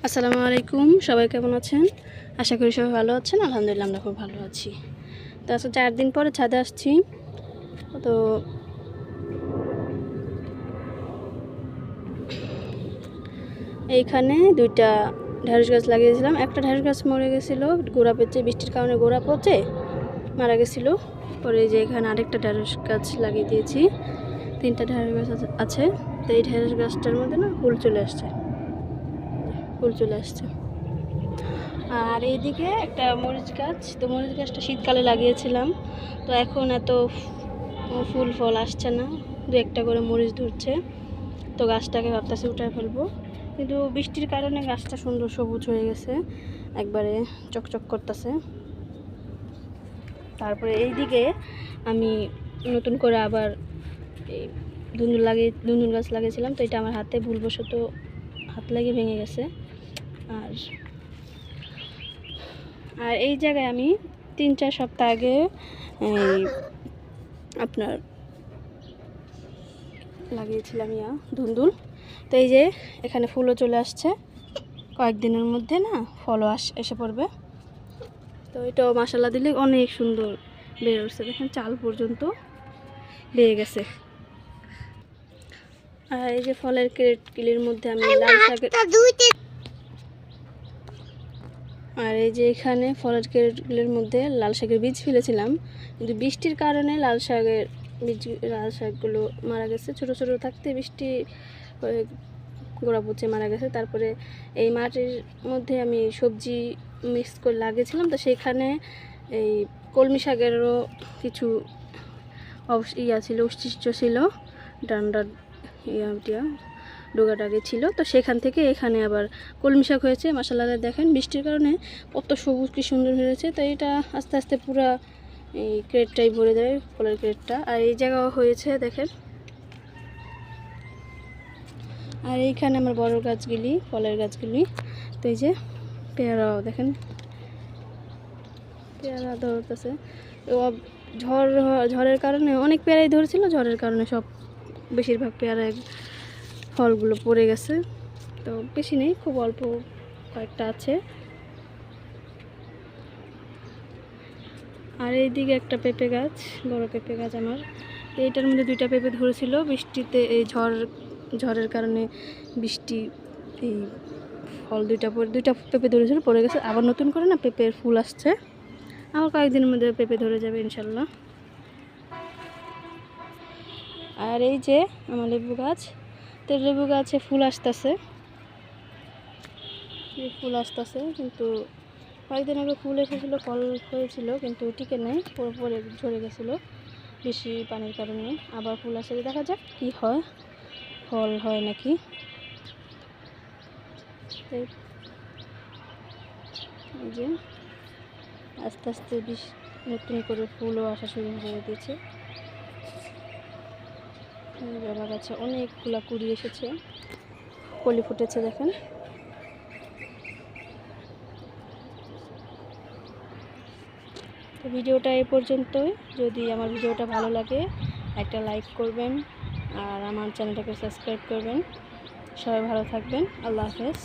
আসসালামু আলাইকুম, সবাই কেমন আছেন? আশা করি সবাই ভালো আছেন। আলহামদুলিল্লাহ আমরা খুব ভালো আছি। তো আজকে 4 দিন পরে ছাদে আসছি। তো এইখানে 2টা ঢেঁড়স গাছ লাগিয়েছিলাম। একটা ঢেঁড়স গাছ মরে গেছিলো, গোড়া পচে, বৃষ্টির কারণে গোড়া পচে মারা গেছিলো। পরে যে এখানে আরেকটা ঢেঁড়স গাছ লাগিয়ে দিয়েছি। 3টা ঢেঁড়স গাছ আছে। তো এই ঢেঁড়স গাছটার মধ্যে না ফুল চলে আসছে। আর এইদিকে একটা মরিচ গাছ, তো মরিচ গাছটা শীতকালে লাগিয়েছিলাম। তো এখন এত ফুল ফল আসছে না, 2-1টা করে মরিচ ধরছে। তো গাছটাকে ভাবতেছি উঠায় ফেলবো, কিন্তু বৃষ্টির কারণে গাছটা সুন্দর সবুজ হয়ে গেছে, একবারে চকচক করতেছে। তারপরে এইদিকে আমি নতুন করে আবার এই ধুন্দুল গাছ লাগিয়েছিলাম। তো এটা আমার হাতে ভুলবশত হাত লাগিয়ে ভেঙে গেছে। আর এই জায়গায় আমি 3-4 সপ্তাহ আগে আপনার লাগিয়েছিলাম ধুন্দুল। তো এই যে এখানে ফুলও চলে আসছে, কয়েকদিনের মধ্যে না ফলও এসে পড়বে। তো এটাও মাশাআল্লাহ দিলে অনেক সুন্দর বেড়ে উঠছে, দেখেন চাল পর্যন্ত বেড়ে গেছে। আর এই যে ফলের ক্রেটগুলির মধ্যে আমি লাল শাকের এখানে ফলের ক্রেটগুলির মধ্যে লাল শাকের বীজ ফেলেছিলাম, কিন্তু বৃষ্টির কারণে লাল শাকগুলো মারা গেছে। ছোট ছোট থাকতে বৃষ্টি গোড়া পচে মারা গেছে। তারপরে এই মাটির মধ্যে আমি সবজি মিক্স করে লাগিয়েছিলাম, তো সেইখানে এই কলমি শাকেরও কিছু ছিল, অবশিষ্ট ছিল, ডান্ডা ডোগাটাগে ছিল। তো সেখান থেকে এখানে আবার কলমি শাক হয়েছে মাশাআল্লাহ। দেখেন বৃষ্টির কারণে কত সবুজ কি সুন্দর হয়েছে। তো এটা আস্তে আস্তে পুরা এই ক্রেটটাই ভরে দেয়, ফলের ক্রেটটা। আর এই জায়গাও হয়েছে দেখেন। আর এইখানে আমার বড় গাছগুলি, ফলের গাছগুলি। তো এই যে পেয়ারাও দেখেন, পেয়ারা ধরতেছে। ঝড়ের কারণে অনেক পেয়ারাই ধরেছিল, ঝড়ের কারণে সব বেশিরভাগ পেয়ারা ফলগুলো পড়ে গেছে। তো বেশি নেই, খুব অল্প কয়েকটা আছে। আর এইদিকে একটা পেঁপে গাছ, বড় পেঁপে গাছ আমার। এইটার মধ্যে 2টা পেঁপে ধরেছিল, বৃষ্টিতে এই ঝড়ের কারণে বৃষ্টি এই ফল 2টা পেঁপে ধরেছিল, পড়ে গেছে। আবার নতুন করে না পেঁপের ফুল আসছে, আবার কয়েকদিনের মধ্যে পেঁপে ধরে যাবে ইনশাল্লাহ। আর এই যে আমার লেবু গাছ, তো লেবু গাছে ফুল আসতেছে, কিন্তু কয়েকদিন আগে ফুল এসেছিলো, ফল হয়েছিল, কিন্তু টিকে নেই, পরে ঝরে গেছিলো বেশি পানির কারণে। আবার ফুল আসে, দেখা যাক কি হয়, ফল হয় নাকি। এই যে আস্তে আস্তে নতুন করে ফুলও আসা শুরু হয়ে দিয়েছে। জবা গাছে অনেকগুলা কুড়ি এসেছে, কলি ফুটেছে দেখেন। তো ভিডিওটা এই পর্যন্তই। যদি আমার ভিডিওটা ভালো লাগে একটা লাইক করবেন, আর আমার চ্যানেলটাকে সাবস্ক্রাইব করবেন। সবাই ভালো থাকবেন। আল্লাহ হাফেজ।